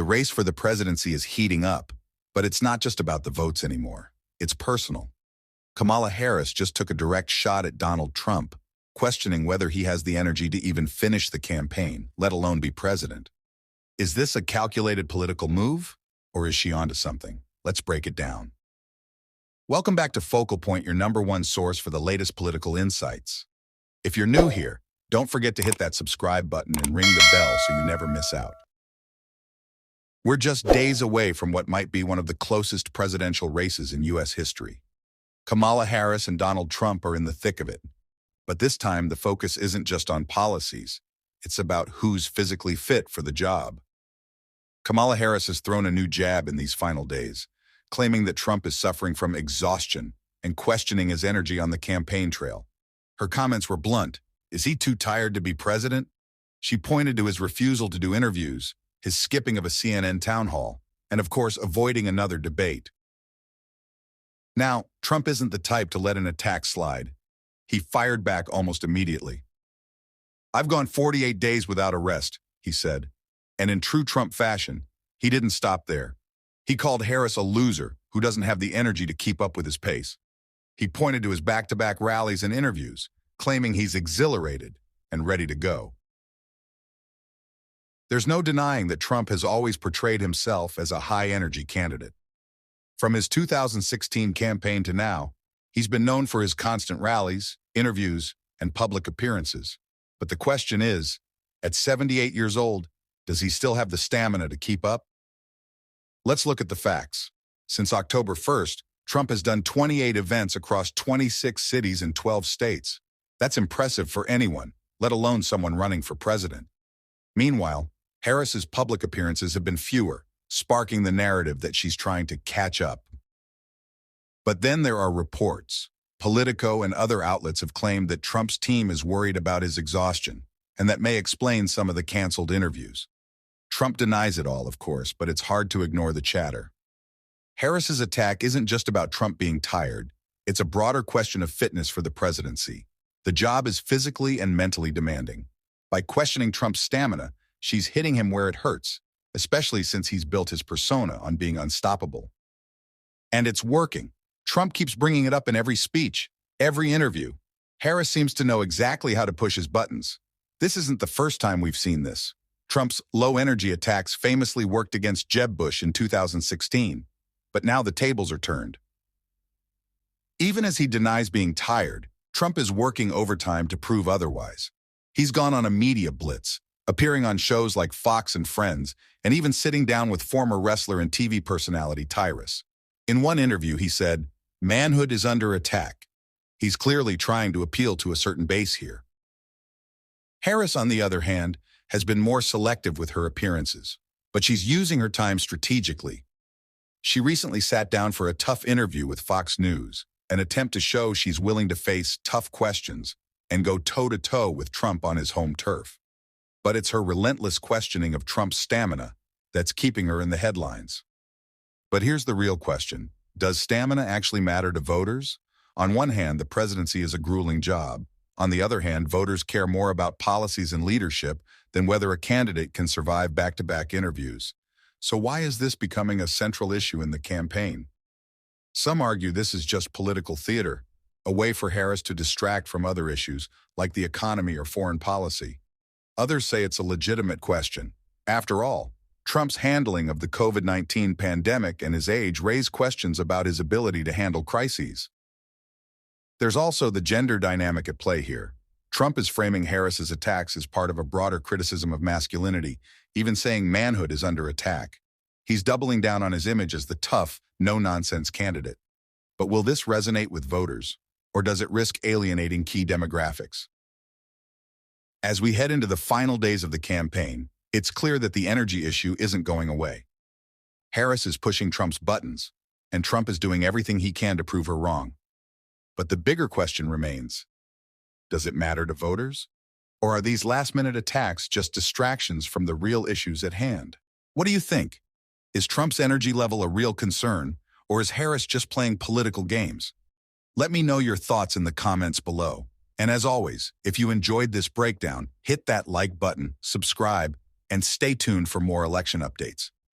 The race for the presidency is heating up, but it's not just about the votes anymore. It's personal. Kamala Harris just took a direct shot at Donald Trump, questioning whether he has the energy to even finish the campaign, let alone be president. Is this a calculated political move, or is she onto something? Let's break it down. Welcome back to Focal Point, your #1 source for the latest political insights. If you're new here, don't forget to hit that subscribe button and ring the bell so you never miss out. We're just days away from what might be one of the closest presidential races in U.S. history. Kamala Harris and Donald Trump are in the thick of it. But this time, the focus isn't just on policies. It's about who's physically fit for the job. Kamala Harris has thrown a new jab in these final days, claiming that Trump is suffering from exhaustion and questioning his energy on the campaign trail. Her comments were blunt. Is he too tired to be president? She pointed to his refusal to do interviews, his skipping of a CNN town hall, and of course, avoiding another debate. Now, Trump isn't the type to let an attack slide. He fired back almost immediately. "I've gone 48 days without arrest," he said. And in true Trump fashion, he didn't stop there. He called Harris a loser who doesn't have the energy to keep up with his pace. He pointed to his back-to-back rallies and interviews, claiming he's exhilarated and ready to go. There's no denying that Trump has always portrayed himself as a high-energy candidate. From his 2016 campaign to now, he's been known for his constant rallies, interviews, and public appearances. But the question is, at 78 years old, does he still have the stamina to keep up? Let's look at the facts. Since October 1st, Trump has done 28 events across 26 cities in 12 states. That's impressive for anyone, let alone someone running for president. Meanwhile, Harris's public appearances have been fewer, sparking the narrative that she's trying to catch up. But then there are reports. Politico and other outlets have claimed that Trump's team is worried about his exhaustion, and that may explain some of the canceled interviews. Trump denies it all, of course, but it's hard to ignore the chatter. Harris's attack isn't just about Trump being tired. It's a broader question of fitness for the presidency. The job is physically and mentally demanding. By questioning Trump's stamina, she's hitting him where it hurts, especially since he's built his persona on being unstoppable. And it's working. Trump keeps bringing it up in every speech, every interview. Harris seems to know exactly how to push his buttons. This isn't the first time we've seen this. Trump's low-energy attacks famously worked against Jeb Bush in 2016, but now the tables are turned. Even as he denies being tired, Trump is working overtime to prove otherwise. He's gone on a media blitz, appearing on shows like Fox and Friends, and even sitting down with former wrestler and TV personality Tyrus. In one interview, he said, "Manhood is under attack." He's clearly trying to appeal to a certain base here. Harris, on the other hand, has been more selective with her appearances, but she's using her time strategically. She recently sat down for a tough interview with Fox News, an attempt to show she's willing to face tough questions and go toe-to-toe with Trump on his home turf. But it's her relentless questioning of Trump's stamina that's keeping her in the headlines. But here's the real question. Does stamina actually matter to voters? On one hand, the presidency is a grueling job. On the other hand, voters care more about policies and leadership than whether a candidate can survive back-to-back interviews. So why is this becoming a central issue in the campaign? Some argue this is just political theater, a way for Harris to distract from other issues like the economy or foreign policy. Others say it's a legitimate question. After all, Trump's handling of the COVID-19 pandemic and his age raise questions about his ability to handle crises. There's also the gender dynamic at play here. Trump is framing Harris's attacks as part of a broader criticism of masculinity, even saying manhood is under attack. He's doubling down on his image as the tough, no-nonsense candidate. But will this resonate with voters, or does it risk alienating key demographics? As we head into the final days of the campaign, it's clear that the energy issue isn't going away. Harris is pushing Trump's buttons, and Trump is doing everything he can to prove her wrong. But the bigger question remains, does it matter to voters? Or are these last-minute attacks just distractions from the real issues at hand? What do you think? Is Trump's energy level a real concern, or is Harris just playing political games? Let me know your thoughts in the comments below. And as always, if you enjoyed this breakdown, hit that like button, subscribe, and stay tuned for more election updates.